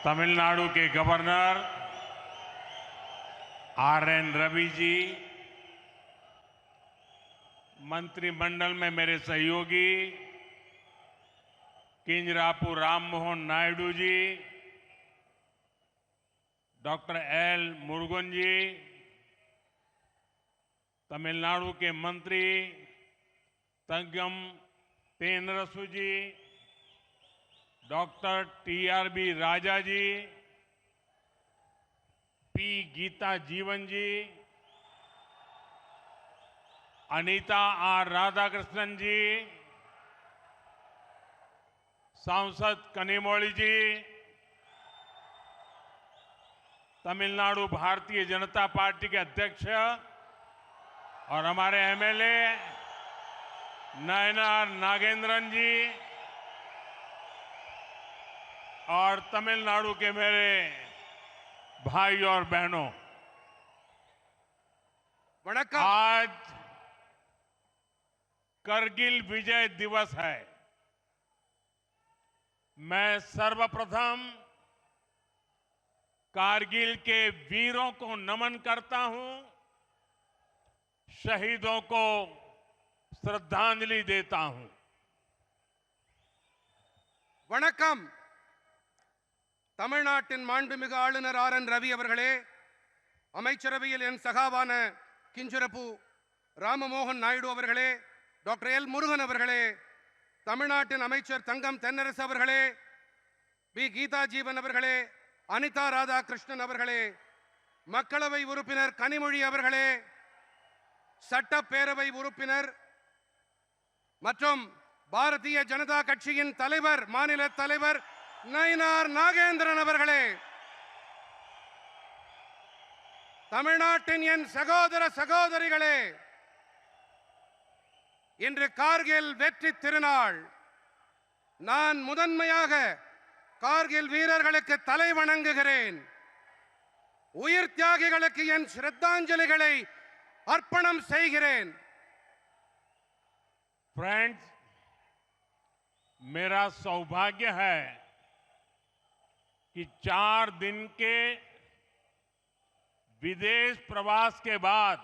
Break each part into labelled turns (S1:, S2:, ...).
S1: तमिलनाडु के governor RN. Ravi ji, मंत्रिमंडल में मेरे सहयोगी किंजरापू राम मोहन नायडू जी, डॉक्टर एल. मुरुगन जी, तमिलनाडु के मंत्री तंगम तेनरसु जी, डॉक्टर टी.आर.बी. राजा जी, पी. गीता जीवन जी, अनीता आर. राधाकृष्णन जी, सांसद कनिमोळी जी, तमिलनाडु भारतीय जनता पार्टी के अध्यक्ष और हमारे एमएलए नयनार नागेंद्रन जी और तमिलनाडु के मेरे भाई और बहनों, आज करगिल विजय दिवस है। मैं सर्वप्रथम कारगिल के वीरों को नमन करता हूं, शहीदों को श्रद्धांजलि देता हूं।
S2: வணக்கம். தமிழ்நாட்டின் மாண்புமிகு ஆளுநர் ஆர்.என். ரவி அவர்களே, அமைச்சரவையில் என் சகாவான கிஞ்சரப்பு ராமமோகன் நாயுடு அவர்களே, டாக்டர் எல். முருகன் அவர்களே, தமிழ்நாட்டின் அமைச்சர் தங்கம் தென்னரசு அவர்களே, பி. கீதா ஜீவன் அவர்களே, அனிதா ராதாகிருஷ்ணன் அவர்களே, மக்களவை உறுப்பினர் கனிமொழி அவர்களே, சட்டப்பேரவை உறுப்பினர் மற்றும் பாரதிய ஜனதா கட்சியின் தலைவர், மாநில தலைவர் நயினார் நாகேந்திரன் அவர்களே, தமிழ்நாட்டின் என் சகோதர சகோதரிகளே, இன்று கார்கில் வெற்றி திருநாள். நான் முதன்மையாக கார்கில் வீரர்களுக்கு தலை வணங்குகிறேன். உயிர் தியாகிகளுக்கு என் ஸ்ரத்தாஞ்சலிகளை अर्पणम செய்கிறேன்.
S1: फ्रेंड्स, मेरा सौभाग्य है कि 4 दिन के विदेश प्रवास के बाद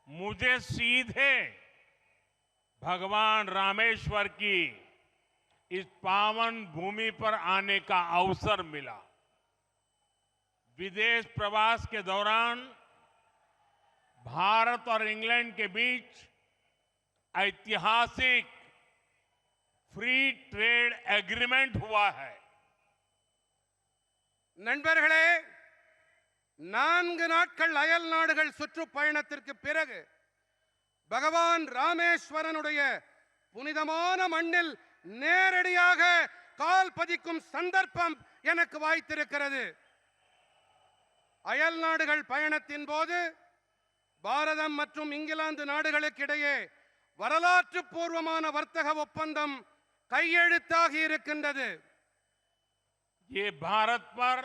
S1: मुझे सीधे भगवान रामेश्वर की इस पावन भूमि पर आने का अवसर मिला। विदेश प्रवास के दौरान भारत और इंग्लैंड के बीच ऐतिहासिक फ्री ट्रेड एग्रीमेंट हुआ है।
S2: நண்பர்களே, 4 நாட்கள் அயல் நாடுகள் சுற்றுப்பயணத்திற்கு பிறகு பகவான் ராமேஸ்வரனுடைய புனிதமான மண்ணில் நேரடியாக கால் பதிக்கும் சந்தர்ப்பம் எனக்கு வாய்த்திருக்கிறது. அயல் நாடுகள் பயணத்தின் போது பாரதம் மற்றும் இங்கிலாந்து நாடுகளுக்கு இடையே வரலாற்று பூர்வமான வர்த்தக ஒப்பந்தம் கையெழுத்தாகி இருக்கின்றது.
S1: ये भारत पर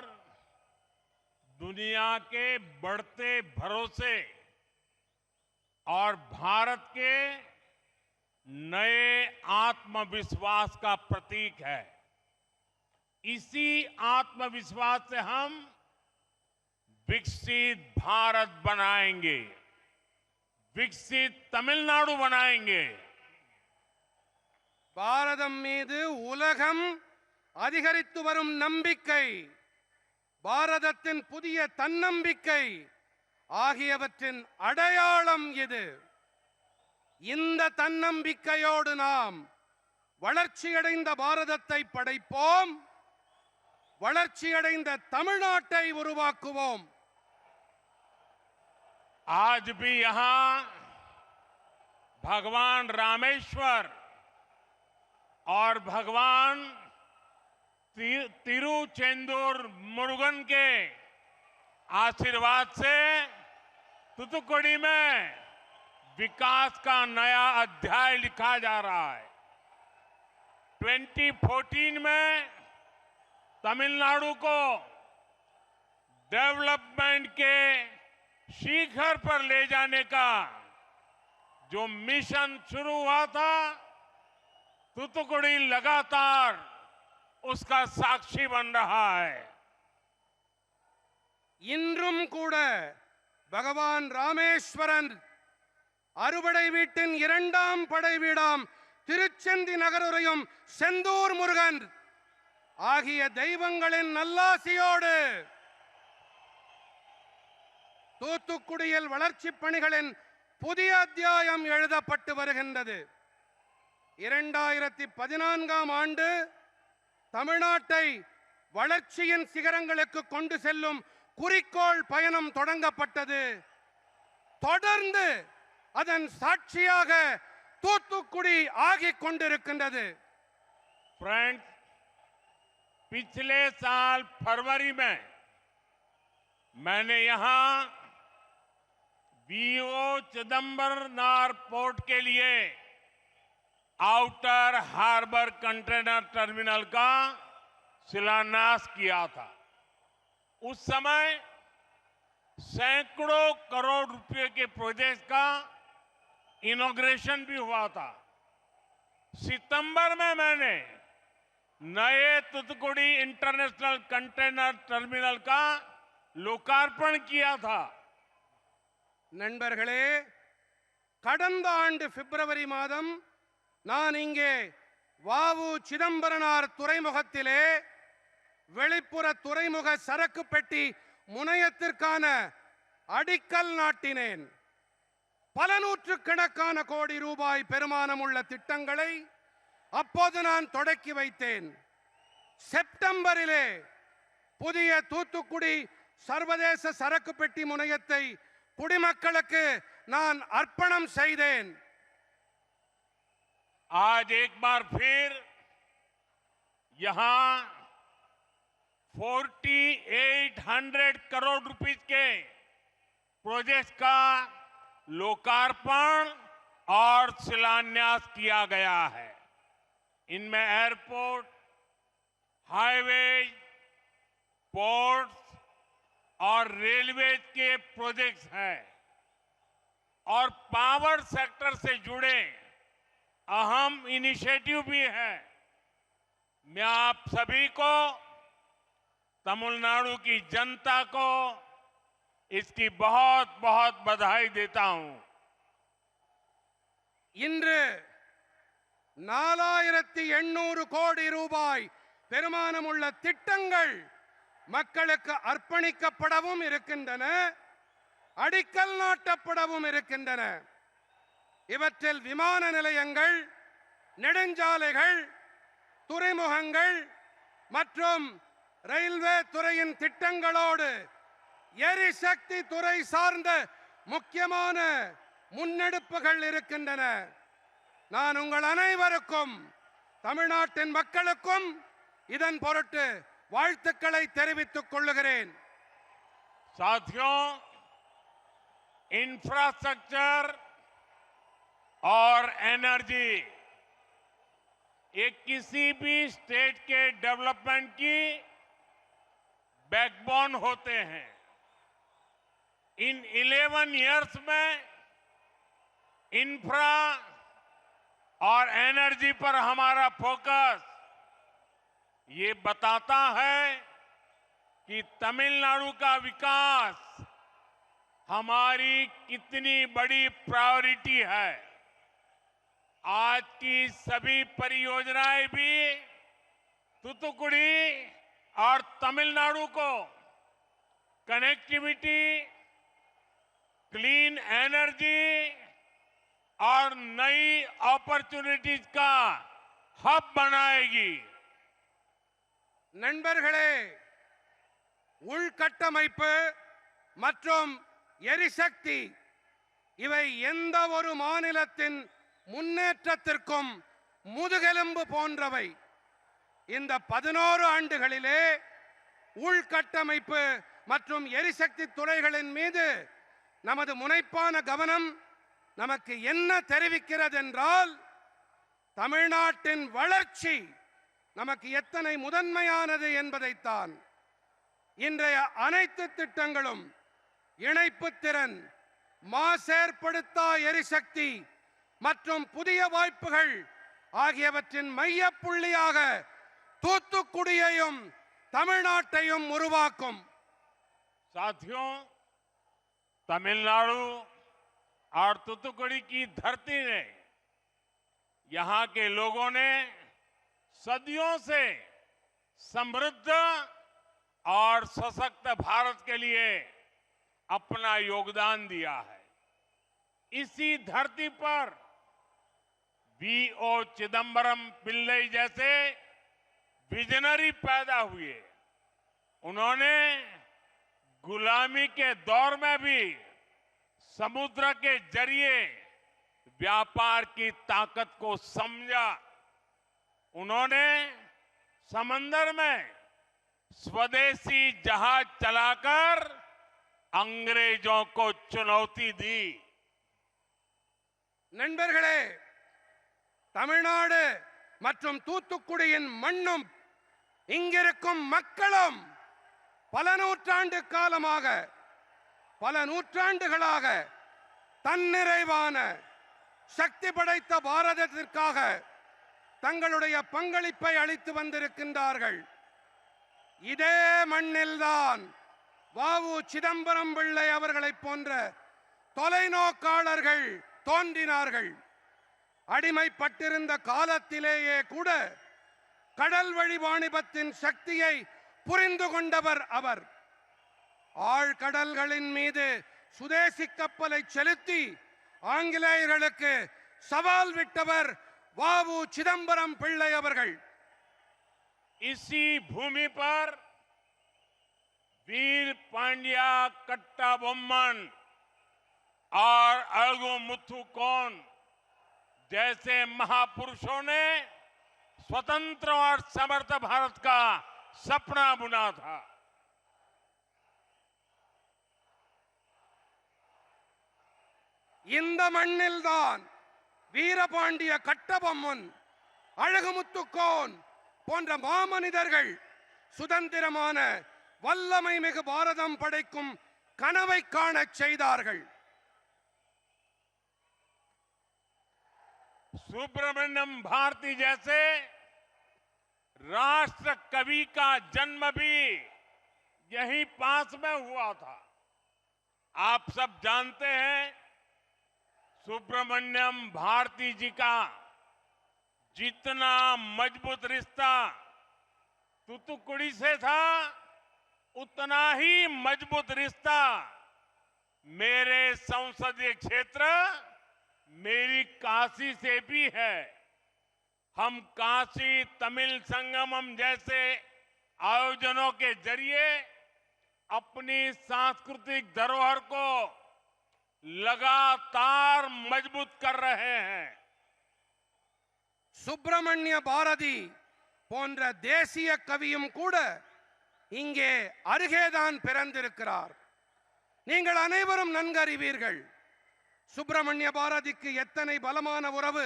S1: दुनिया के बढ़ते भरोसे और भारत के नए आत्मविश्वास का प्रतीक है। इसी आत्मविश्वास से हम विकसित भारत बनाएंगे, विकसित तमिलनाडु बनाएंगे।
S2: பாரதம் மீது உலகம் அதிகரித்து வரும் நம்பிக்கை, பாரதத்தின் புதிய தன்னம்பிக்கை ஆகியவற்றின் அடையாளம் இது. இந்த தன்னம்பிக்கையோடு நாம் வளர்ச்சியடைந்த பாரதத்தை படைப்போம், வளர்ச்சியடைந்த தமிழ்நாட்டை உருவாக்குவோம்.
S1: आज भी यहां भगवान रामेश्वर और भगवान तिरुचेंदूर मुरुगन के आशीर्वाद से तूतुकुड़ी में विकास का नया अध्याय लिखा जा रहा है। 2014 में तमिलनाडु को डेवलपमेंट के शिखर पर ले जाने का जो मिशन शुरू हुआ था, तूतुकुड़ी लगातार उसका साक्षी बन रहा है।
S2: இன்றும் கூட பகவான் ராமேஸ்வரன் அறுபடை வீட்டின் இரண்டாம் படை வீடாம் திருச்செந்தி நகருரையும் செந்தூர் முருகன் ஆகிய தெய்வங்களின் நல்லாசியோடு தூத்துக்குடியில் வளர்ச்சிப் பணிகளின் புதிய அத்தியாயம் எழுதப்பட்டு வருகின்றது. 2014ஆம் ஆண்டு தமிழ்நாட்டை வளர்ச்சியின் சிகரங்களுக்கு கொண்டு செல்லும் குறிக்கோள் பயணம் தொடங்கப்பட்டது. தொடர்ந்து அதன் சாட்சியாக தூத்துக்குடி ஆகிக் கொண்டிருக்கின்றது.
S1: फ्रेंड्स, पिछले साल फरवरी में मैंने यहां वीओ चिदंबरनार पोर्ट के लिए आउटर हार्बर कंटेनर टर्मिनल का शिलान्यास किया था। उस समय सैकड़ों करोड़ रुपए के प्रोजेक्ट का इनॉग्रेशन भी हुआ था। सितंबर में मैंने नए तूतुकुड़ी इंटरनेशनल कंटेनर टर्मिनल का लोकार्पण किया था।
S2: நண்பர்களே, கடந்த ஆண்டு பிப்ரவரி மாதம் நான் இங்கே வாவு சிதம்பரனார் துறைமுகத்திலே வெளிப்புற துறைமுக சரக்கு பெட்டி முனையத்திற்கான அடிக்கல் நாட்டினேன். பல நூற்றுக்கணக்கான கோடி ரூபாய் பெருமானம் உள்ள திட்டங்களை அப்போது நான் தொடக்கி வைத்தேன். செப்டம்பரிலே புதிய தூத்துக்குடி சர்வதேச சரக்கு பெட்டி முனையத்தை குடிமக்களுக்கு நான் அர்ப்பணம் செய்தேன்.
S1: आज एक बार फिर यहां 4800 करोड़ रुपीस के प्रोजेक्ट का लोकार्पण और शिलान्यास किया गया है। इनमें एयरपोर्ट, हाईवेज, पोर्ट्स और रेलवे के प्रोजेक्ट्स हैं और पावर सेक्टर से जुड़े अहम इनिशिएटिव भी हैं। मैं आप सभी को, तमिलनाडु की जनता को इसकी बहुत बहुत बधाई देता हूं।
S2: இன்று 4800 கோடி ரூபாய் பெருமானம் உள்ள திட்டங்கள் மக்களுக்கு அர்ப்பணிக்கப்படவும் இருக்கின்றன, அடிக்கல் நாட்டப்படவும் இருக்கின்றன. இவற்றில் விமான நிலையங்கள், நெடுஞ்சாலைகள், துறைமுகங்கள் மற்றும் ரயில்வே துறையின் திட்டங்களோடு எரிசக்தி துறை சார்ந்த முக்கியமான முன்னெடுப்புகள் இருக்கின்றன. நான் உங்கள் அனைவருக்கும், தமிழ்நாட்டின் மக்களுக்கும் இதன் பொருட்டு வாழ்த்துக்களை தெரிவித்துக் கொள்கிறேன்.
S1: साथियों, इंफ्रास्ट्रक्चर और एनर्जी ये किसी भी स्टेट के डेवलपमेंट की बैकबोन होते हैं। इन 11 इयर्स में इंफ्रा और एनर्जी पर हमारा फोकस ये बताता है कि तमिलनाडु का विकास हमारी कितनी बड़ी प्रायोरिटी है। आज की सभी परियोजनाएं भी तूतुकुड़ी और तमिलनाडु को कनेक्टिविटी, क्लीन एनर्जी और नई अपॉर्चुनिटीज का हब बनाएगी।
S2: நண்பர்களே, உள்கட்டமைப்பு மற்றும் எரிசக்தி இவை எந்த ஒரு மாநிலத்தின் முன்னேற்றத்திற்கும் முதுகெலும்பு போன்றவை. இந்த 11 ஆண்டுகளிலே உள்கட்டமைப்பு மற்றும் எரிசக்தி துறைகளின் மீது நமது முனைப்பான கவனம் நமக்கு என்ன தெரிவிக்கிறது என்றால், தமிழ்நாட்டின் வளர்ச்சி நமக்கு எத்தனை முதன்மையானது என்பதைத்தான். இன்றைய அனைத்து திட்டங்களும் இணைப்பு திறன், மாசேற்படுத்தா எரிசக்தி மற்றும் புதிய வாய்ப்புகள் ஆகியவற்றின் மையப்புள்ளியாக தூத்துக்குடியையும் தமிழ்நாட்டையும் உருவாக்கும்.
S1: साथियों, तमिलनाडु और तूतुकुड़ी की धरती ने, यहां के लोगों ने सदियों से समृद्ध और सशक्त भारत के लिए अपना योगदान दिया है। इसी धरती पर वीओ चिदंबरम पिल्लई जैसे विजनरी पैदा हुए। उन्होंने गुलामी के दौर में भी समुद्र के जरिए व्यापार की ताकत को समझा। उन्होंने समंदर में स्वदेशी जहाज चलाकर अंग्रेजों को चुनौती दी।
S2: நண்பர்களே, தமிழ்நாடு மற்றும் தூத்துக்குடியின் மண்ணும் இங்கிருக்கும் மக்களும் பல நூற்றாண்டு காலமாக, பல நூற்றாண்டுகளாக தன்னிறைவான சக்தி படைத்த பாரதத்திற்காக தங்களுடைய பங்களிப்பை அளித்து வந்திருக்கின்றார்கள். இதே மண்ணில்தான் வ.உ. சிதம்பரம் பிள்ளை அவர்களைப் போன்ற தொலைநோக்காளர்கள் தோன்றினார்கள். அடிமைப்பட்டிருந்த காலத்திலேயே கூட கடல் வழி வாணிபத்தின் சக்தியை புரிந்து கொண்டவர் அவர். ஆழ்கடல்களின் மீது சுதேசி கப்பலை செலுத்தி ஆங்கிலேயர்களுக்கு சவால் விட்டவர் வ.உ. சிதம்பரம் பிள்ளை அவர்கள்.
S1: इसी भूमि पर वीर पांड्या कट्टाबोम्मन और अळगु मुथुकोन जैसे महापुरुषों ने स्वतंत्र और समर्थ भारत का सपना बुना था।
S2: இந்த மண்ணில்தான் வீரபாண்டிய கட்டபொம்மன், அழகுமுத்துக்கோன் போன்ற மாமனிதர்கள் சுதந்திரமான வல்லமை மிகு பாரதம் படைக்கும் கனவை காணச் செய்தார்கள்.
S1: सुब्रमण्यम भारती जैसे राष्ट्र कवि का जन्म भी यहीं पास में हुआ था। आप सब जानते हैं, सुब्रमण्यम भारती जी का जितना मजबूत रिश्ता तूतुकुड़ी से था, उतना ही मजबूत रिश्ता मेरे संसदीय क्षेत्र, मेरी काशी से भी है। हम काशी तमिल संगमम जैसे आयोजनों के जरिए अपनी सांस्कृतिक धरोहर को लगातार मजबूत कर रहे हैं।
S2: சுப்பிரமணிய பாரதி போன்ற தேசிய கவியும் கூட இங்கே அருகேதான் பிறந்திருக்கிறார். நீங்கள் அனைவரும் நன்கறிவீர்கள், சுப்பிரமணிய பாரதிக்கு எத்தனை பலமான உறவு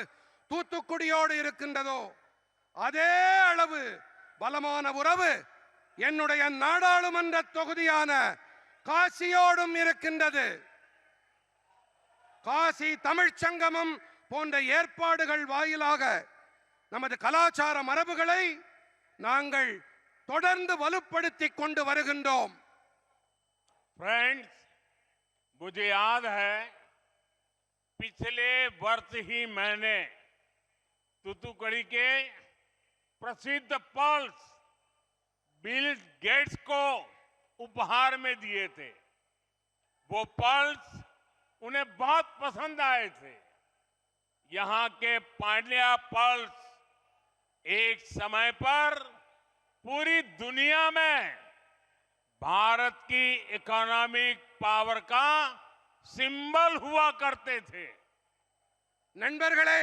S2: தூத்துக்குடியோடு இருக்கின்றதோ அதே அளவு பலமான உறவு என்னுடைய நாடாளுமன்ற தொகுதியான காசியோடும் இருக்கின்றது. காசி தமிழ்ச் சங்கமம் போன்ற ஏற்பாடுகள் வாயிலாக நமது கலாச்சார மரபுகளை நாங்கள் தொடர்ந்து வலுப்படுத்திக் கொண்டு வருகின்றோம்.
S1: फ्रेंड्स, मुझे याद है पिछले वर्ष ही मैंने तूतुकुड़ी के प्रसिद्ध पर्ल्स बिल गेट्स को उपहार में दिए थे। वो पर्ल्स उन्हें बहुत पसंद आए थे। यहां के पांड्या पर्ल्स एक समय पर पूरी दुनिया में भारत की इकोनॉमिक पावर का सिंबल हुआ करते थे।
S2: நண்பர்களே,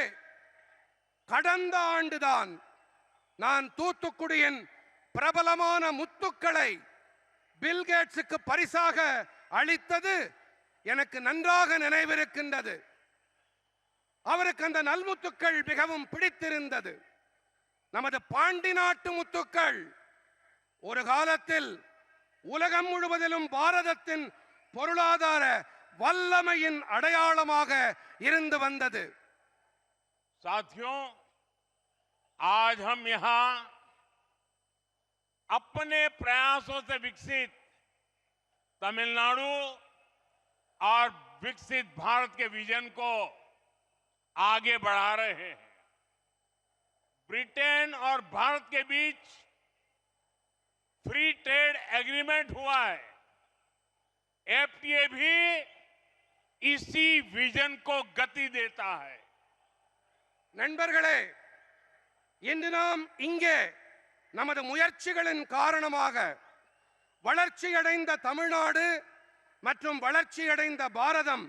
S2: கடந்த ஆண்டுதான் நான் தூத்துக்குடியின் பிரபலமான முத்துக்களை பில்கேட்ஸுக்கு பரிசாக அளித்தது எனக்கு நன்றாக நினைவிருக்கின்றது. அவருக்கு அந்த நல்முத்துக்கள் மிகவும் பிடித்திருந்தது. நமது பாண்டி நாட்டு முத்துக்கள் ஒரு காலத்தில் உலகம் முழுவதிலும் பாரதத்தின் பொருளாதார வல்லமையின் அடையாளமாக இருந்து வந்தது.
S1: साथियों, आज हम यहां अपने प्रयासों से विकसित तमिलनाडु और विकसित भारत के विजन को आगे बढ़ा रहे हैं। ब्रिटेन और भारत के बीच फ्री ट्रेड एग्रीमेंट हुआ है। एफटीए भी इसी विजन को गति देता है।
S2: நண்பர்களே, இன்று நாம் இங்கே நமது முயற்சிகளின் காரணமாக வளர்ச்சியடைந்த தமிழ்நாடு மற்றும் வளர்ச்சியடைந்த பாரதம்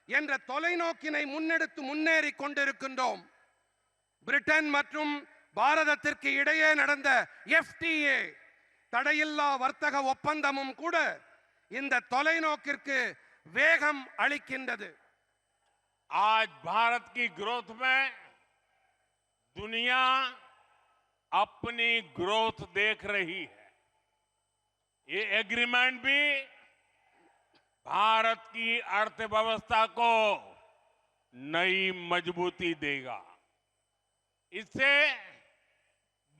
S2: என்ற தொலைநோக்கினை முன்னெடுத்து முன்னேறி கொண்டிருக்கின்றோம். பிரிட்டன் மற்றும் பாரதத்திற்கு இடையே நடந்த எஃப்டிஏ தடையில்லா வர்த்தக ஒப்பந்தமும் கூட இந்த தொலைநோக்கிற்கு வேகம் அளிக்கின்றது.
S1: आज भारत की ग्रोथ में दुनिया अपनी ग्रोथ देख रही है। ये एग्रीमेंट भी भारत की अर्थव्यवस्था को नई मजबूती देगा। इससे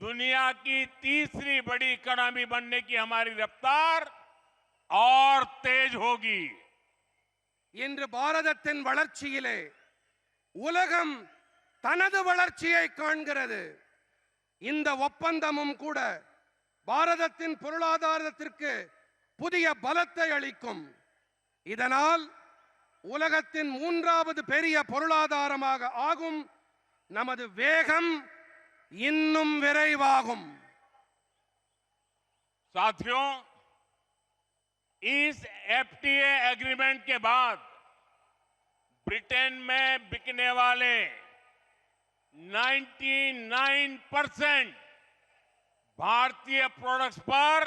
S1: दुनिया की तीसरी बड़ी इकोनॉमी बनने की हमारी रफ्तार और तेज होगी।
S2: இன்று பாரதத்தின் வளர்ச்சியிலே உலகம் தனது வளர்ச்சியை காண்கிறது. இந்த ஒப்பந்தமும் கூட பாரதத்தின் பொருளாதாரத்திற்கு புதிய பலத்தை அளிக்கும். இதனால் உலகத்தின் மூன்றாவது பெரிய பொருளாதாரமாக ஆகும். நமது வேகம் இன்னும் விரைவாகும்.
S1: साथियों, इस एफटीए एग्रीमेंट के बाद ब्रिटेन में बिकने वाले 99% भारतीय प्रोडक्ट्स पर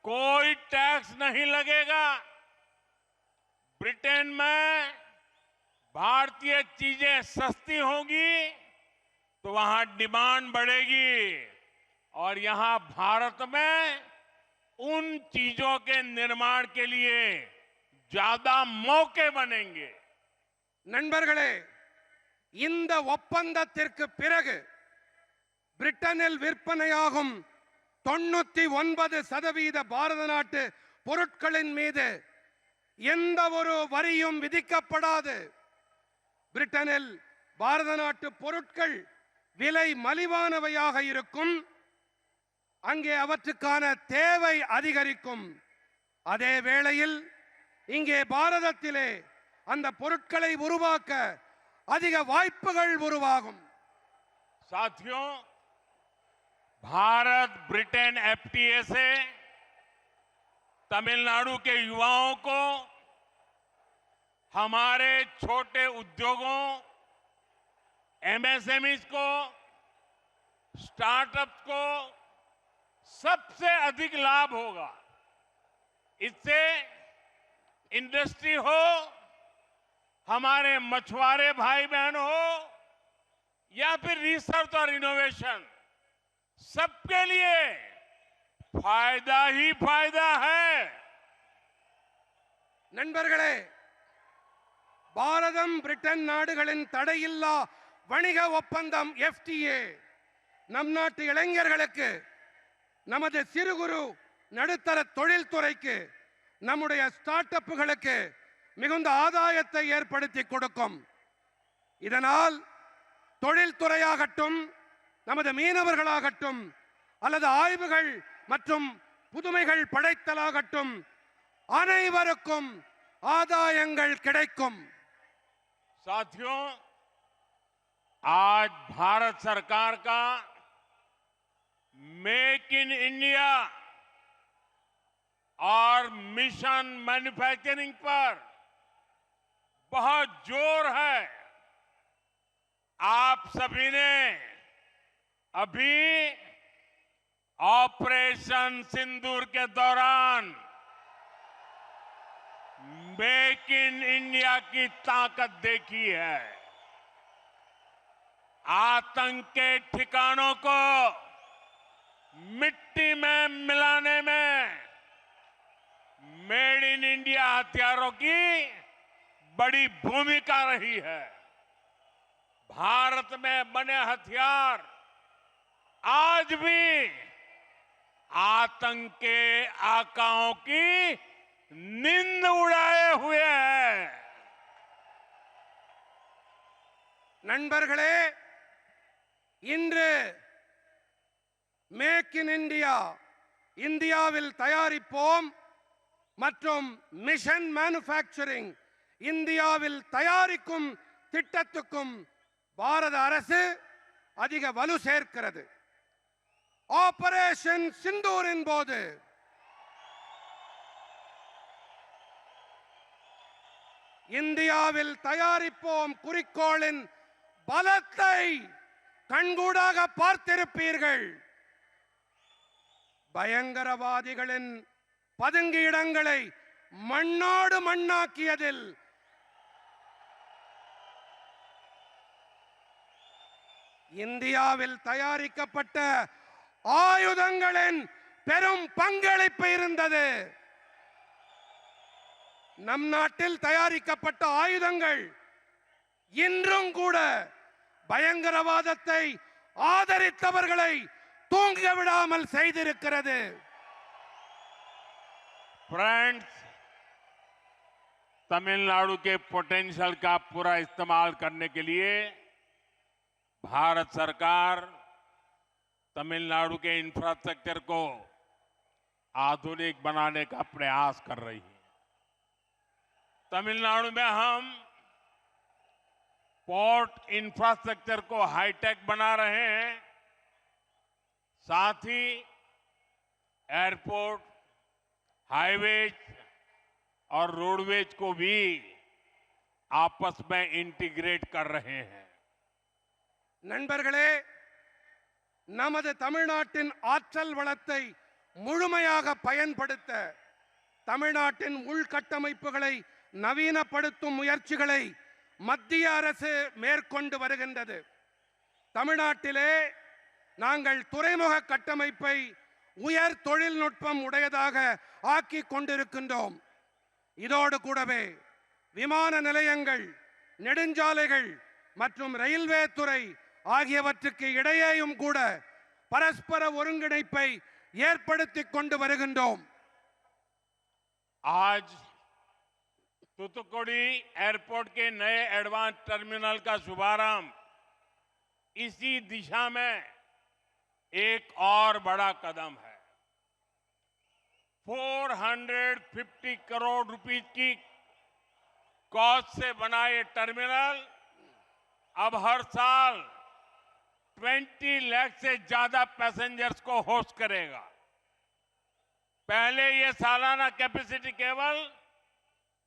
S1: कोई टैक्स नहीं लगेगा। ब्रिटेन में भारतीय चीजें सस्ती होंगी तो वहां डिमांड बढ़ेगी और यहां भारत में उन चीजों के निर्माण के लिए ज्यादा मौके बनेंगे।
S2: நண்பர்களே, இந்த ஒப்பந்தத்திற்கு பிறகு பிரிட்டனில் விற்பனையாகும் 99% பாரத நாட்டு பொருட்களின் மீது எந்த ஒரு வரியும் விதிக்கப்படாது. பிரிட்டனில் பாரத நாட்டு பொருட்கள் விலை மலிவானவையாக இருக்கும். அங்கே அவற்றுக்கான தேவை அதிகரிக்கும். அதே வேளையில் இங்கே பாரதத்திலே அந்த பொருட்களை உருவாக்க அதிக வாய்ப்புகள் உருவாகும்.
S1: साथियों, भारत ब्रिटेन एफटीए से तमिलनाडु के युवाओं को, हमारे छोटे उद्योगों, एमएसएमईज को, स्टार्टअप्स को सबसे अधिक लाभ होगा। इससे इंडस्ट्री हो, हमारे मछुआरे भाई बहन हो या फिर रिसर्च और इनोवेशन, सबके लिए फायदा ही फायदा है।
S2: நண்பர்களே, பாரதம் பிரிட்டன் நாடுகளின் தடையில்லா வணிக ஒப்பந்தம் எஃப்டிஏ நம் நாட்டு இளைஞர்களுக்கு, நமது சிறு குறு நடுத்தர தொழில்துறைக்கு, நம்முடைய ஸ்டார்ட் அப்புகளுக்கு மிகுந்த ஆதாயத்தை ஏற்படுத்தி கொடுக்கும். இதனால் தொழில்துறையாகட்டும், நமது மீனவர்களாகட்டும், அல்லது ஆய்வுகள் மற்றும் புதுமைகள் படைத்தலாகட்டும், அனைவருக்கும் ஆதாயங்கள் கிடைக்கும்.
S1: साथियों, आज भारत सरकार का मेक इन इंडिया और मिशन मैन्युफैक्चरिंग पर बहुत जोर है। आप सभी ने अभी ऑपरेशन सिंदूर के दौरान मेक इन इंडिया की ताकत देखी है। आतंक के ठिकानों को मिट्टी में मिलाने में मेड इन इंडिया हथियारों की बड़ी भूमिका रही है। भारत में बने हथियार आज भी आतंक के आकाओं की नींद उड़ाए हुए हैं।
S2: நண்பர்களே, இன்று மேக் இன் இந்தியா, இந்தியாவில் தயாரிப்போம் மற்றும் மிஷன் மேனுஃபேக்சரிங், இந்தியாவில் தயாரிக்கும் திட்டத்துக்கும் பாரத அரசு அதிக வலு சேர்க்கிறது. ஆபரேஷன் சிந்தூரின் போது இந்தியாவில் தயாரிப்போம் குறிக்கோளின் பலத்தை கண்கூடாக பார்த்திருப்பீர்கள். பயங்கரவாதிகளின் பதுங்கியிடங்களை மண்ணோடு மண்ணாக்கியதில் இந்தியாவில் தயாரிக்கப்பட்ட ஆயுதங்களின் பெரும் பங்களிப்பு இருந்தது. நம் நாட்டில் தயாரிக்கப்பட்ட ஆயுதங்கள் இன்றும் கூட பயங்கரவாதத்தை ஆதரித்தவர்களை தூங்க விடாமல் செய்திருக்கிறது.
S1: फ्रेंड्स, तमिलनाडु के पोटेंशियल का पूरा इस्तेमाल करने के लिए भारत सरकार तमिलनाडु के इंफ्रास्ट्रक्चर को आधुनिक बनाने का प्रयास कर रही है। तमिलनाडु में हम पोर्ट इंफ्रास्ट्रक्चर को हाईटेक बना रहे हैं, साथ ही एयरपोर्ट, हाईवेज और रोडवेज को भी आपस में इंटीग्रेट कर रहे हैं।
S2: நண்பர்களே, நமது தமிழ்நாட்டின் ஆற்றல் வளத்தை முழுமையாக பயன்படுத்த தமிழ்நாட்டின் உள்கட்டமைப்புகளை நவீனப்படுத்தும் முயற்சிகளை மத்திய அரசு மேற்கொண்டு வருகின்றது. தமிழ்நாட்டிலே நாங்கள் துறைமுக கட்டமைப்பை உயர் தொழில்நுட்பம் உடையதாக ஆக்கி கொண்டிருக்கின்றோம். இதோடு கூடவே விமான நிலையங்கள், நெடுஞ்சாலைகள் மற்றும் ரயில்வே துறை ஆகியவற்றுக்கு இடையேயும் கூட பரஸ்பர ஒருங்கிணைப்பை ஏற்படுத்திக் கொண்டு வருகின்றோம்.
S1: आज तूतुकुड़ी एयरपोर्ट के नए एडवांस टर्मिनल का शुभारंभ इसी दिशा में एक और बड़ा कदम है। 450 करोड़ रुपए की कॉस्ट से बना ये टर्मिनल अब हर साल 20 लाख से ज्यादा पैसेंजर्स को होस्ट करेगा। पहले ये सालाना कैपेसिटी केवल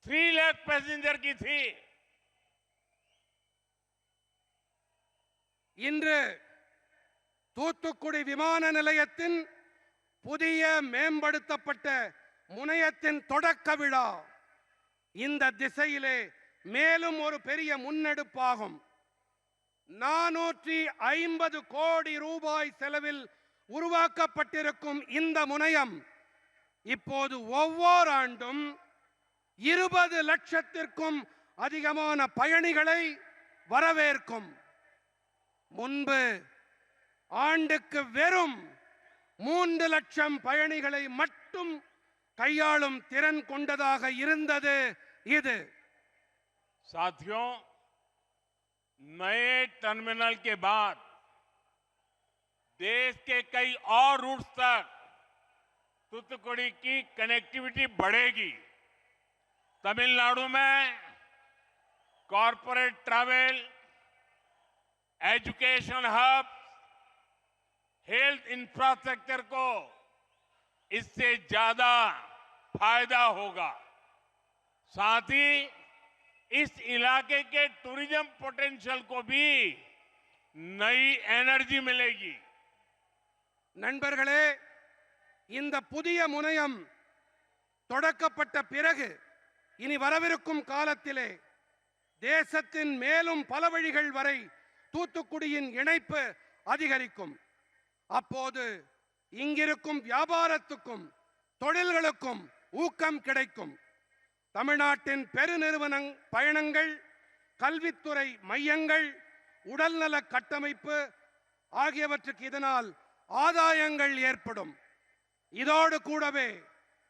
S1: 3 लाख पैसेंजर की थी।
S2: இன்று தூத்துக்குடி விமான நிலையத்தின் புதிய மேம்படுத்தப்பட்ட முனையத்தின் தொடக்க விழா இந்த திசையிலே மேலும் ஒரு பெரிய முன்னெடுப்பாகும். 450 கோடி ரூபாய் செலவில் உருவாக்கப்பட்டிருக்கும் இந்த முனையம் இப்போது ஒவ்வொரு ஆண்டும் 20 லட்சத்திற்கும் அதிகமான பயணிகளை வரவேற்கும். முன்பு ஆண்டுக்கு வெறும் 3 லட்சம் பயணிகளை மட்டும் கையாளும் திறன் கொண்டதாக இருந்தது இது.
S1: साथियों, नए टर्मिनल के बाद देश के कई और रूट्स तक तूतुकुड़ी की कनेक्टिविटी बढ़ेगी। तमिलनाडु में corporate travel, education hub, health infrastructure को इससे ज्यादा फायदा होगा। साथ ही इस इलाके के टूरिज्म पोटेंशियल को भी नई एनर्जी मिलेगी।
S2: நண்பர்களே, இந்த புதிய முனையம் தொடக்கப்பட்ட பிறகு இனி வரவிருக்கும் காலத்திலே தேசத்தின் மேலும் பல வழிகள் வரை தூத்துக்குடியின் இணைப்பு அதிகரிக்கும். அப்போது இங்கிருக்கும் வியாபாரத்துக்கும் தொழில்களுக்கும் ஊக்கம் கிடைக்கும். தமிழ்நாட்டின் பெருநிறுவன பயணங்கள், கல்வித்துறை மையங்கள், உடல்நல கட்டமைப்பு ஆகியவற்றுக்கு இதனால் ஆதாயங்கள் ஏற்படும். இதோடு கூடவே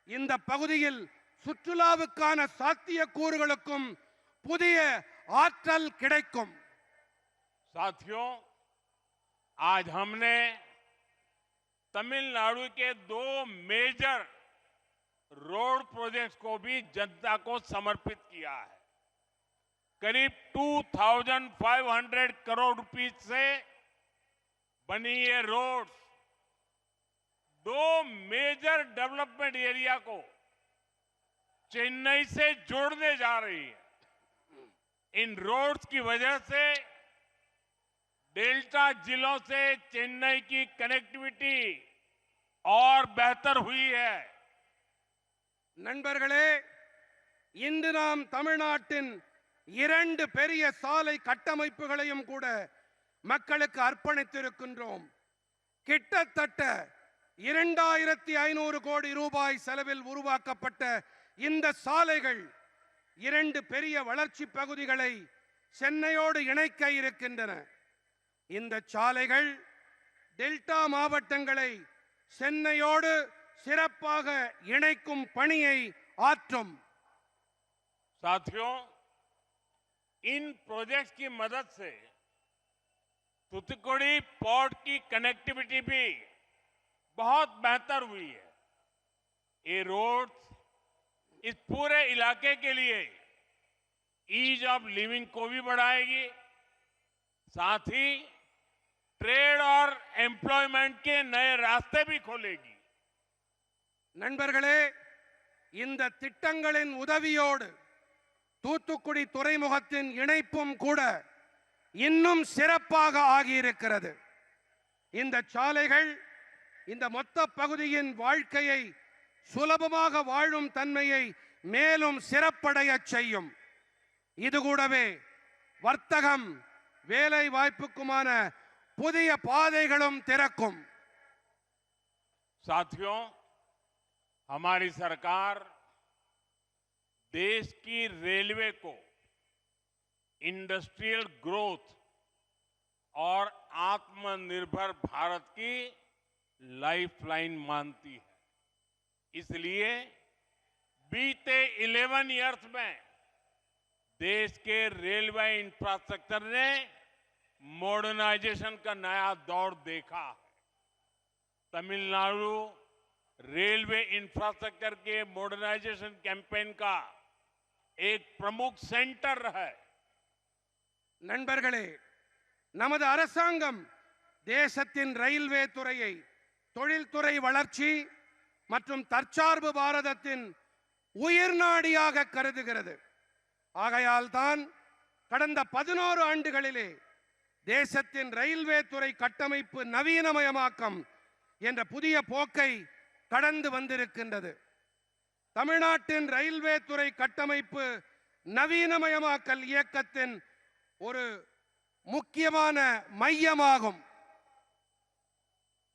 S2: இந்த பகுதியில் சுற்றுலாவுக்கான சாத்தியக்கூறுகளுக்கும் புதிய ஆற்றல் கிடைக்கும்.
S1: साथियों, आज हमने तमिलनाडु के 2 मेजर रोड प्रोजेक्ट्स को भी जनता को समर्पित किया है। करीब 2500 करोड़ रुपीस से बनी ये रोड्स 2 मेजर डेवलपमेंट एरिया को चेन्नई से जोड़ने जा रही है। इन रोड्स की वजह से डेल्टा जिलों से चेन्नई की कनेक्टिविटी और बेहतर हुई है।
S2: நண்பர்களே, இன்று நாம் தமிழ்நாட்டின் 2 பெரிய சாலை கட்டமைப்புகளையும் கூட மக்களுக்கு அர்ப்பணித்திருக்கின்றோம். கிட்டத்தட்ட 2500 கோடி ரூபாய் செலவில் உருவாக்கப்பட்ட இந்த சாலைகள் 2 பெரிய வளர்ச்சி பகுதிகளை சென்னையோடு இணைக்க இருக்கின்றன. இந்த சாலைகள் டெல்டா மாவட்டங்களை சென்னையோடு சிறப்பாக இணைக்கும் பணியை ஆற்றும்.
S1: साथियों, इन प्रोजेक्ट्स की मदद से तूतुकुड़ी पोर्ट की कनेक्टिविटी भी बहुत बेहतर हुई है। ये रोड्स इस पूरे इलाके के लिए ईज ऑफ लिविंग को भी बढ़ाएगी, साथ ही ट्रेड और एम्प्लॉयमेंट के नए रास्ते भी खोलेगी.
S2: நண்பர்களே, இந்த திட்டங்களின் உதவியோடு தூத்துக்குடி துறைமுகத்தின் இணைப்பும் கூட இன்னும் சிறப்பாக ஆகியிருக்கிறது. இந்த சாலைகள் இந்த மொத்த பகுதியின் வாழ்க்கையை சுலபமாக வாழும் தன்மையை மேலும் சிறப்படைய செய்யும். இது கூடவே வர்த்தகம், வேலை வாய்ப்புக்குமான புதிய பாதைகளும் திறக்கும்.
S1: साथियों, हमारी सरकार देश की रेलवे को इंडस्ट्रियल ग्रोथ और आत्मनिर्भर भारत की लाइफलाइन मानती है। इसलिए बीते 11 इयर्स में देश के रेलवे इंफ्रास्ट्रक्चर ने मॉडर्नाइजेशन का नया दौर देखा है। तमिलनाडु रेलवे इंफ्रास्ट्रक्चर के मॉडर्नाइजेशन कैंपेन का एक प्रमुख सेंटर है.
S2: நண்பர்களே, நமது அரசாங்கம் தேசத்தின் ரயில்வே துறையை தொழில்துறை வளர்ச்சி மற்றும் தற்சார்பு பாரதத்தின் உயிர்நாடியாக கருதுகிறது. ஆகையால் தான் கடந்த 11 ஆண்டுகளிலே தேசத்தின் ரயில்வே துறை கட்டமைப்பு நவீனமயமாக்கம் என்ற புதிய போக்கை கடந்து வந்திருக்கின்றது. தமிழ்நாட்டின் ரயில்வே துறை கட்டமைப்பு நவீனமயமாக்கல் இயக்கத்தின் ஒரு முக்கியமான மையமாகும்.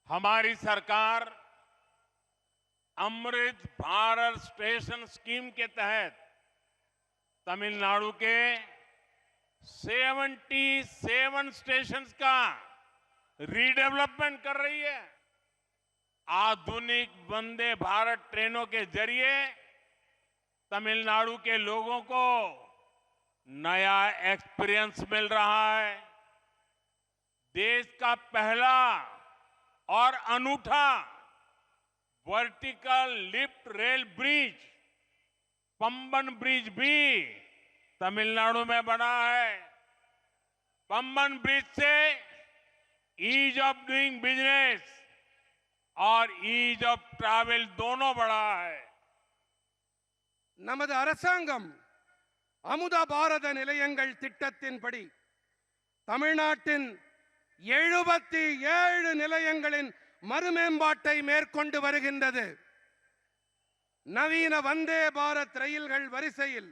S1: हमारी सरकार अमृत भारत स्टेशन स्कीम के तहत तमिलनाडु के 77 स्टेशंस का रीडेवलपमेंट कर रही है. आधुनिक वंदे भारत ट्रेनों के जरिए तमिलनाडु के लोगों को नया एक्सपीरियंस मिल रहा है. देश का पहला और अनूठा vertical lift rail bridge Pamban bridge भी तमिलनाडु में बना है. पंबन ब्रिज से ईज ऑफ डूइंग बिजनेस और ईज ऑफ ट्रैवल दोनों बढ़ा है.
S2: நமது அரசாங்கம் அமுத பாரத நிலையங்கள் திட்டத்தின்படி தமிழ்நாட்டின் 77 நிலையங்களின் மறுமேம்பாட்டை மேற்கொண்டு வருகின்றது. நவீன வந்தே பாரத் ரயில்கள் வரிசையில்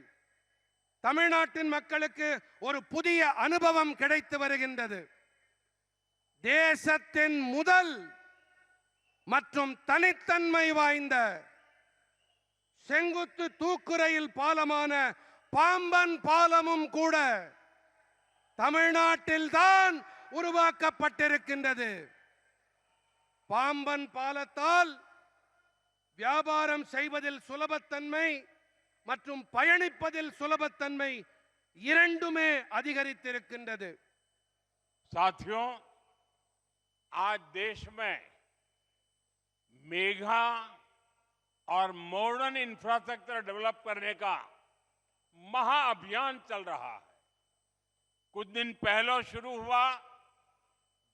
S2: தமிழ்நாட்டின் மக்களுக்கு ஒரு புதிய அனுபவம் கிடைத்து வருகின்றது. தேசத்தின் முதல் மற்றும் தனித்தன்மை வாய்ந்த செங்குத்து தூக்கு ரயில் பாலமான பாம்பன் பாலமும் கூட தமிழ்நாட்டில் தான் உருவாக்கப்பட்டிருக்கின்றது. பாம்பன் பாலத்தால் வியாபாரம் செய்வதில் சுலபத்தன்மை மற்றும் பயணிப்பதில் சுலபத்தன்மை இரண்டுமே அதிகரித்திருக்கின்றது.
S1: साथियों, आज देश में मेगा और मॉडर्न इंफ्रास्ट्रक्चर डेवलप करने का महाअभियान चल रहा है. कुछ दिन पहले शुरू हुआ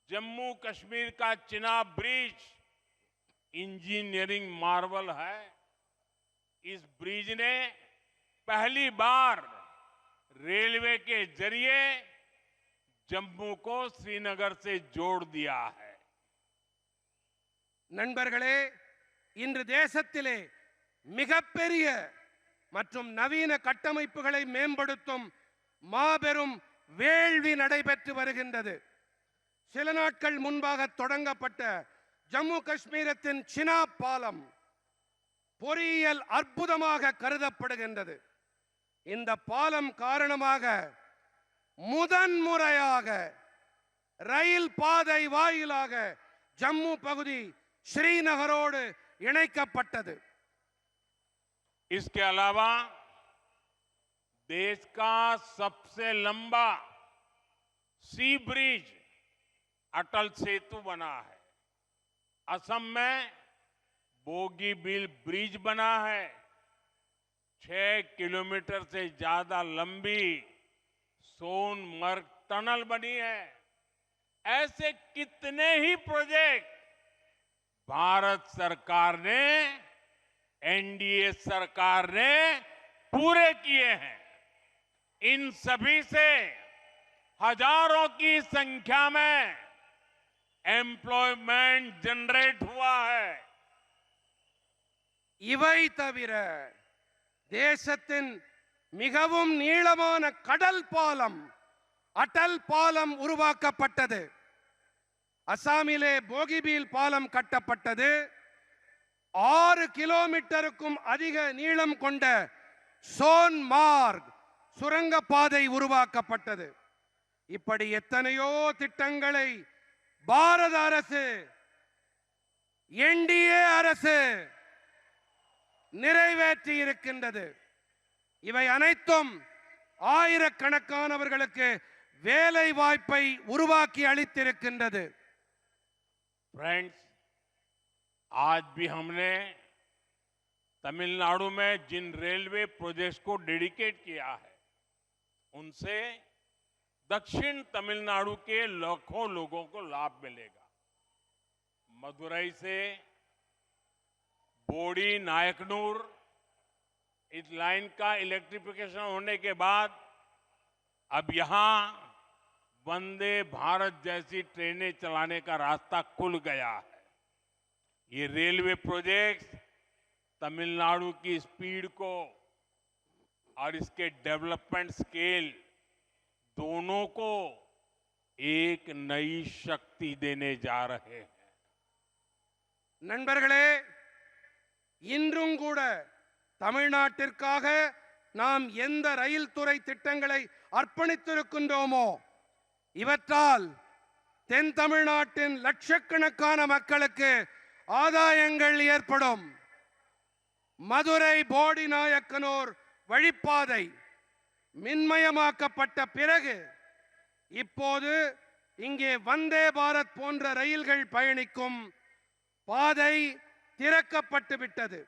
S1: जम्मू कश्मीर का चिनाब ब्रिज इंजीनियरिंग मार्वल है. इस ब्रिज ने पहली बार रेलवे के जरिए जम्मू को श्रीनगर से जोड़ दिया है.
S2: நண்பர்களே, இன்று தேசத்திலே மிகப்பெரிய மற்றும் நவீன கட்டமைப்புகளை மேம்படுத்தும் மாபெரும் வேள்வி நடைபெற்று வருகின்றது. சில நாட்கள் முன்பாக தொடங்கப்பட்ட ஜம்மு காஷ்மீரத்தின் சினாப் பாலம் பொறியியல் அற்புதமாக கருதப்படுகின்றது. இந்த பாலம் காரணமாக முதன்முறையாக ரயில் பாதை வாயிலாக ஜம்மு பகுதி ஸ்ரீநகரோடு இணைக்கப்பட்டது.
S1: इसके अलावा देश का सबसे लंबा सी ब्रिज अटल सेतु बना है. असम में बोगीबील ब्रिज बना है. 6 किलोमीटर से ज्यादा लंबी सोनमर्ग टनल बनी है. ऐसे कितने ही प्रोजेक्ट भारत सरकार ने, एनडीए सरकार ने पूरे किए हैं. इन सभी से हजारों की संख्या में एम्प्लॉयमेंट जनरेट हुआ है.
S2: இவை தவிர தேசத்தின் மிகவும் நீளமான கடல் பாலம் அடல் பாலம் உருவாக்கப்பட்டது. அசாமிலே போகிபீல் பாலம் கட்டப்பட்டது. 6 கிலோமீட்டருக்கும் அதிக நீளம் கொண்ட சோன்மார்க் சுரங்கப்பாதை உருவாக்கப்பட்டது. இப்படி எத்தனையோ திட்டங்களை பாரத அரசு, என்டிஏ அரசு நிறைவேற்றி இருக்கின்றது. இவை அனைத்தும் ஆயிரக்கணக்கானவர்களுக்கு வேலை வாய்ப்பை உருவாக்கி அளித்திருக்கின்றது.
S1: फ्रेंड्स, आज भी हमने तमिलनाडु में जिन रेलवे प्रोजेक्ट्स को डेडिकेट किया है, उनसे दक्षिण तमिलनाडु के लाखों लोगों को लाभ मिलेगा. मदुरई से बोडी नायकनूर इस लाइन का इलेक्ट्रिफिकेशन होने के बाद अब यहां वंदे भारत जैसी ट्रेनें चलाने का रास्ता खुल गया है. ये रेलवे प्रोजेक्ट्स तमिलनाडु की स्पीड को और इसके डेवलपमेंट स्केल दोनों को एक नई शक्ति देने जा रहे हैं.
S2: நண்பர்களே, இன்றும் கூட தமிழ்நாட்டிற்காக நாம் எந்த ரயில் துறை திட்டங்களை அர்ப்பணித்திருக்கின்றோமோ இவற்றால் தென் தமிழ்நாட்டின் லட்சக்கணக்கான மக்களுக்கு ஆதாயங்கள் ஏற்படும். மதுரை போடி நாயக்கனூர் வழிப்பாதை மின்மயமாக்கப்பட்ட பிறகு இப்போது இங்கே வந்தே பாரத் போன்ற ரயில்கள் பயணிக்கும் பாதை திறக்கப்பட்டு விட்டது.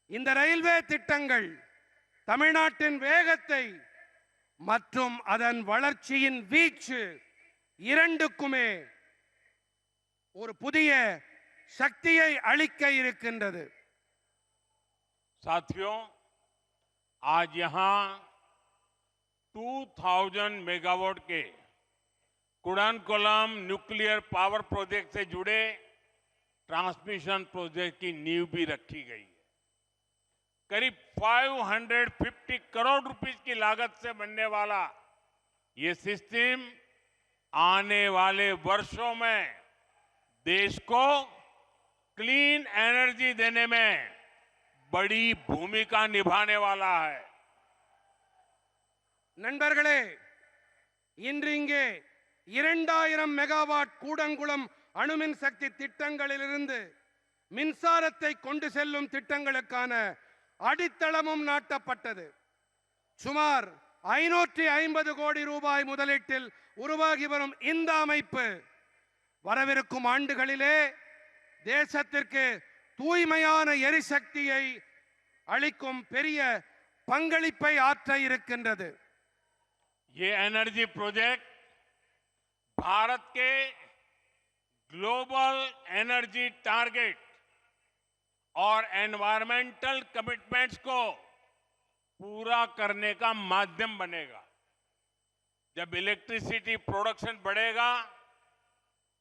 S2: இந்த ரயில்வே திட்டங்கள் தமிழ்நாட்டின் வேகத்தை மற்றும் அதன் வளர்ச்சியின் வீச்சு இரண்டுக்குமே ஒரு புதிய சக்தியை அளிக்க இருக்கின்றது.
S1: साथियों, आज यहां 2000 मेगावाट के कुडानकोलम न्यूक्लियर पावर प्रोजेक्ट से जुड़े ट्रांसमिशन प्रोजेक्ट की नींव भी रखी गई है. करीब 550 करोड़ रुपए की लागत से बनने वाला ये सिस्टम आने वाले वर्षों में देश को क्लीन एनर्जी देने में बड़ी भूमिका निभाने वाला है.
S2: நண்பர்களே, இன்று இங்கே 2000 மெகாவாட் கூடங்குளம் அணுமின் சக்தி திட்டங்களிலிருந்து மின்சாரத்தை கொண்டு செல்லும் திட்டங்களுக்கான அடித்தளமும் நாட்டப்பட்டது. சுமார் 550 கோடி ரூபாய் முதலீட்டில் உருவாகி வரும் இந்த அமைப்பு வரவிருக்கும் ஆண்டுகளிலே தேசத்திற்கு தூய்மையான எரிசக்தியை அளிக்கும் பெரிய பங்களிப்பை ஆற்ற இருக்கின்றது.
S1: ये एनर्जी प्रोजेक्ट भारत के ग्लोबल एनर्जी टारगेट और एनवायरमेंटल कमिटमेंट्स को पूरा करने का माध्यम बनेगा। जब इलेक्ट्रिसिटी प्रोडक्शन बढ़ेगा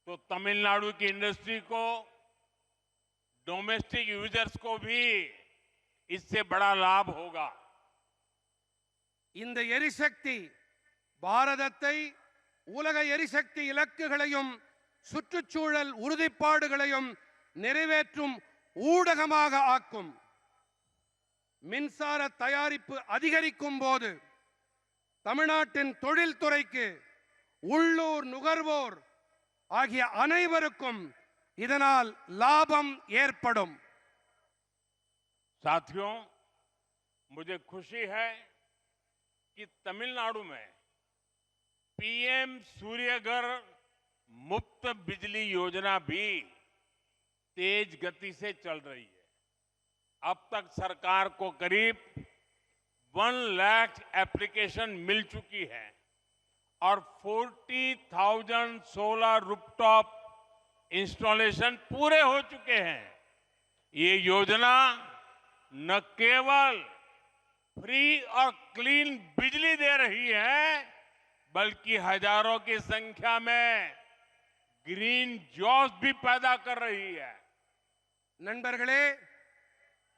S1: तो तमिलनाडु की इंडस्ट्री को, डोमेस्टिक यूजर्स को भी इससे बड़ा लाभ होगा।
S2: இந்த எரிசக்தி பாரதத்தை உலக எரிசக்தி இலக்குகளையும் சுற்றுச்சூழல் உறுதிப்பாடுகளையும் நிறைவேற்றும் ஊடகமாக ஆக்கும். மின்சார தயாரிப்பு அதிகரிக்கும் போது தமிழ்நாட்டின் தொழில்துறைக்கு, உள்ளூர் நுகர்வோர் ஆகிய அனைவருக்கும் இதனால் லாபம் ஏற்படும்.
S1: साथियों, मुझे खुशी है कि तमिलनाडु में पीएम सूर्यघर मुफ्त बिजली योजना भी तेज गति से चल रही है। अब तक सरकार को करीब 1 लाख एप्लीकेशन मिल चुकी है और 40,000 सोलर रूफटॉप इंस्टॉलेशन पूरे हो चुके हैं। ये योजना न केवल फ्री और क्लीन बिजली दे रही है, बल्कि हजारों की संख्या में ग्रीन जॉब्स भी पैदा कर रही है।
S2: நண்பர்களே,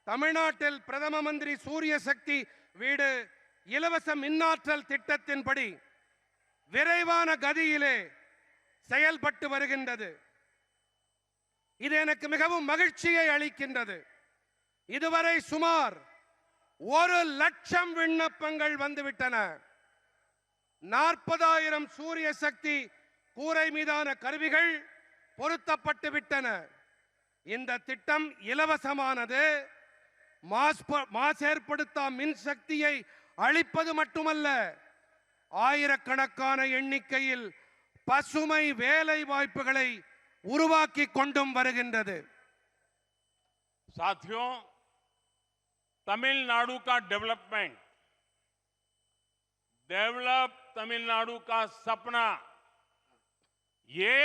S2: தமிழ்நாட்டில் பிரதம மந்திரி சூரிய சக்தி வீடு இலவச மின்னாற்றல் திட்டத்தின்படி விரைவான கதியிலே செயல்பட்டு வருகின்றது. இது எனக்கு மிகவும் மகிழ்ச்சியை அளிக்கின்றது. இதுவரை சுமார் 1 லட்சம் விண்ணப்பங்கள் வந்துவிட்டன. 40,000 சூரிய சக்தி கூரை மீதான கருவிகள் பொருத்தப்பட்டு விட்டன. இந்த திட்டம் இலவசமானது. மாசேற்படுத்தா மின்சக்தியை அளிப்பது மட்டுமல்ல, ஆயிரக்கணக்கான எண்ணிக்கையில் பசுமை வேலை வாய்ப்புகளை உருவாக்கி கொண்டும் வருகின்றது.
S1: साथियों, तमिलनाडु का डेवलप तमिलनाडु का सपना, ये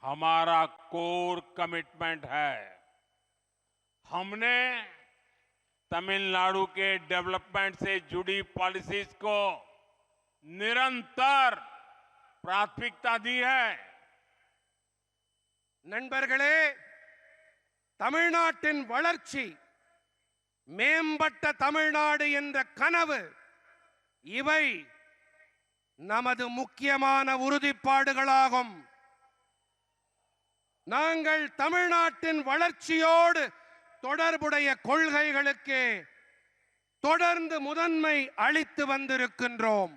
S1: हमारा कोर कमिटमेंट है। हमने तमिलनाडु के डेवलपमेंट से जुड़ी पॉलिसीज को निरंतर प्राथमिकता दी है।
S2: நண்பர்களே, தமிழ்நாட்டின் வளர்ச்சி, மேம்பட்ட தமிழ்நாடு என்ற கனவு, இவை நமது முக்கியமான உறுதிப்பாடுகளாகும். நாங்கள் தமிழ்நாட்டின் வளர்ச்சியோடு தொடர்புடைய கொள்கைகளுக்கு தொடர்ந்து முதன்மை அளித்து வந்திருக்கின்றோம்.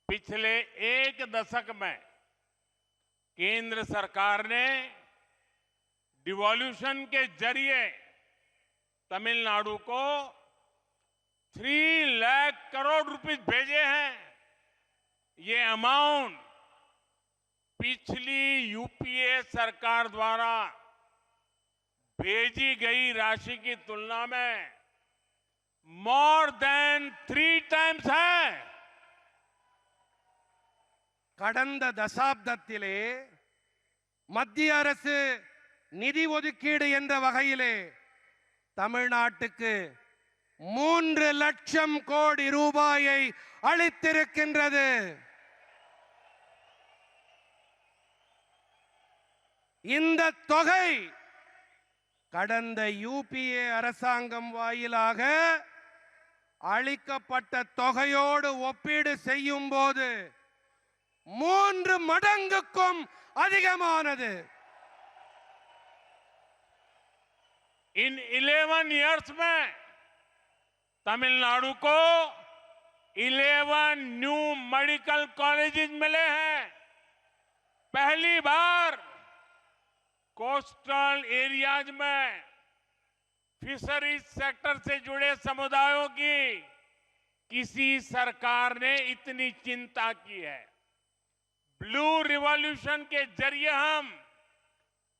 S1: पिछले 1 दशक में केंद्र सरकार ने डिवॉल्यूशन के जरिए तमिलनाडु को 3 लाख करोड़ रुपए भेजे हैं। ये अमाउंट पिछली यूपीए सरकार द्वारा भेजी गई राशि की तुलना में मोर देन 3 टाइम्स है।
S2: கடந்த தசாப்தத்திலே மத்திய அரசு நிதி ஒதுக்கீடு என்ற வகையிலே தமிழ்நாட்டுக்கு 3 லட்சம் கோடி ரூபாயை அளித்திருக்கின்றது. இந்த தொகை கடந்த யூபிஏ அரசாங்கம் வாயிலாக அளிக்கப்பட்ட தொகையோடு ஒப்பீடு செய்யும் போது 3 மடங்குக்கும் அதிகமானது.
S1: इन 11 इयर्स में तमिलनाडु को 11 न्यू मेडिकल कॉलेजेस मिले हैं। पहली बार कोस्टल एरियाज में फिशरीज सेक्टर से जुड़े समुदायों की किसी सरकार ने इतनी चिंता की है। ब्लू रिवॉल्यूशन के जरिए हम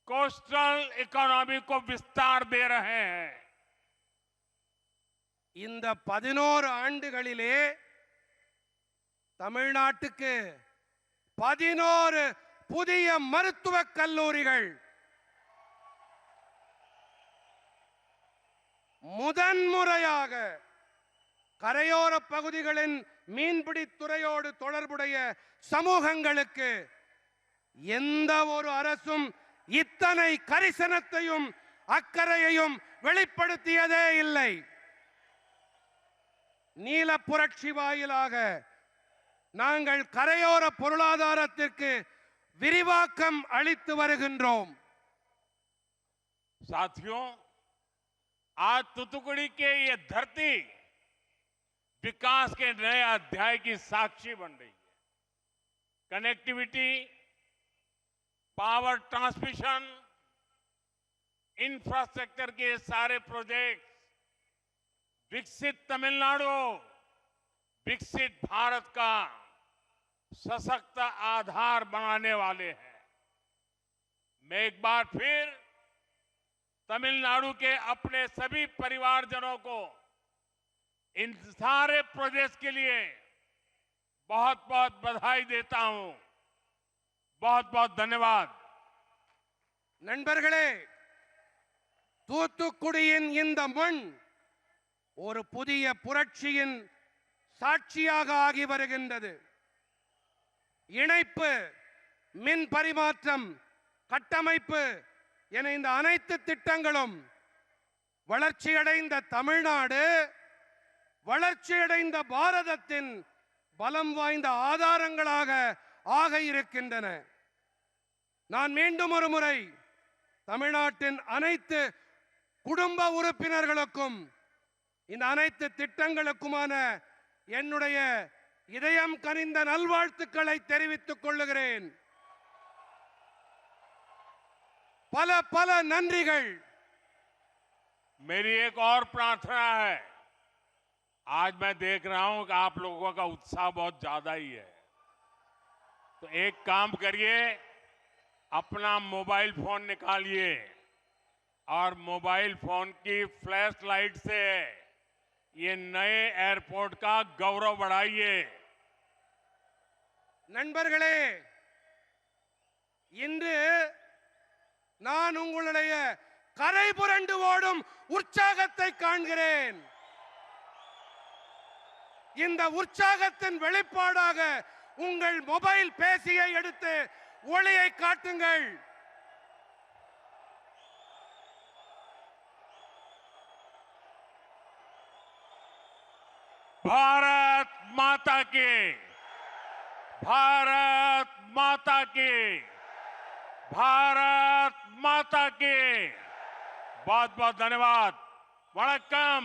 S1: कोस्टल इकोनॉमी को विस्तार दे रहे हैं।
S2: இந்த 11 ஆண்டுகளிலே தமிழ்நாட்டுக்கு 11 புதிய மருத்துவக் கல்லூரிகள், முதன்முறையாக கரையோர பகுதிகளின் மீன்பிடி துறையோடு தொடர்புடைய சமூகங்களுக்கு எந்த ஒரு அரசும் இத்தனை கரிசனத்தையும் அக்கறையையும் வெளிப்படுத்தியதே இல்லை. நீல புரட்சி வாயிலாக நாங்கள் கரையோர பொருளாதாரத்திற்கு விரிவாக்கம் அளித்து வருகின்றோம்.
S1: साथियों, आज तूतुकुड़ी के ये धरती विकास के नए अध्याय की साक्षी बन रही है। कनेक्टिविटी, पावर ट्रांसमिशन, इंफ्रास्ट्रक्चर के सारे प्रोजेक्ट विकसित तमिलनाडु, विकसित भारत का सशक्त आधार बनाने वाले हैं। मैं एक बार फिर तमिलनाडु के अपने सभी परिवारजनों को इन सारे प्रोजेक्ट्स के लिए बहुत बहुत बधाई देता हूं। बहुत बहुत धन्यवाद।
S2: நண்பர்களே, தூத்துக்குடியின் இந்த மண் ஒரு புதிய புரட்சியின் சாட்சியாக ஆகி வருகின்றது. இணைப்பு, மின் பரிமாற்றம், கட்டமைப்பு என இந்த அனைத்து திட்டங்களும் வளர்ச்சியடைந்த தமிழ்நாடு, வளர்ச்சியடைந்த பாரதத்தின் பலம் வாய்ந்த ஆதாரங்களாக ஆக இருக்கின்றன. நான் மீண்டும் ஒரு முறை தமிழ்நாட்டின் அனைத்து குடும்ப உறுப்பினர்களுக்கும் இந்த அனைத்து திட்டங்களுக்குமான என்னுடைய இதயம் கனிந்த நல்வாழ்த்துக்களை தெரிவித்துக் கொள்ளுகிறேன். பல பல நன்றிகள்.
S1: मेरी एक और प्रार्थना है। आज मैं देख रहा हूं कि आप लोगों का उत्साह बहुत ज्यादा ही है, तो एक काम करिए, अपना मोबाइल फोन निकालिए और मोबाइल फोन की फ्लैश लाइट से ये नए एयरपोर्ट का गौरव बढ़ाइए।
S2: நண்பர்களே, இன்று நான் உங்களுடைய கரை புரண்டு ஓடும் உற்சாகத்தை காண்கிறேன். இந்த உற்சாகத்தின் வெளிப்பாடாக உங்கள் மொபைல் பேசியை எடுத்து ஒளியை காட்டுங்கள்.
S1: भारत माता की, भारत माता की, भारत माता की। बहुत बहुत धन्यवाद। वणक्कम।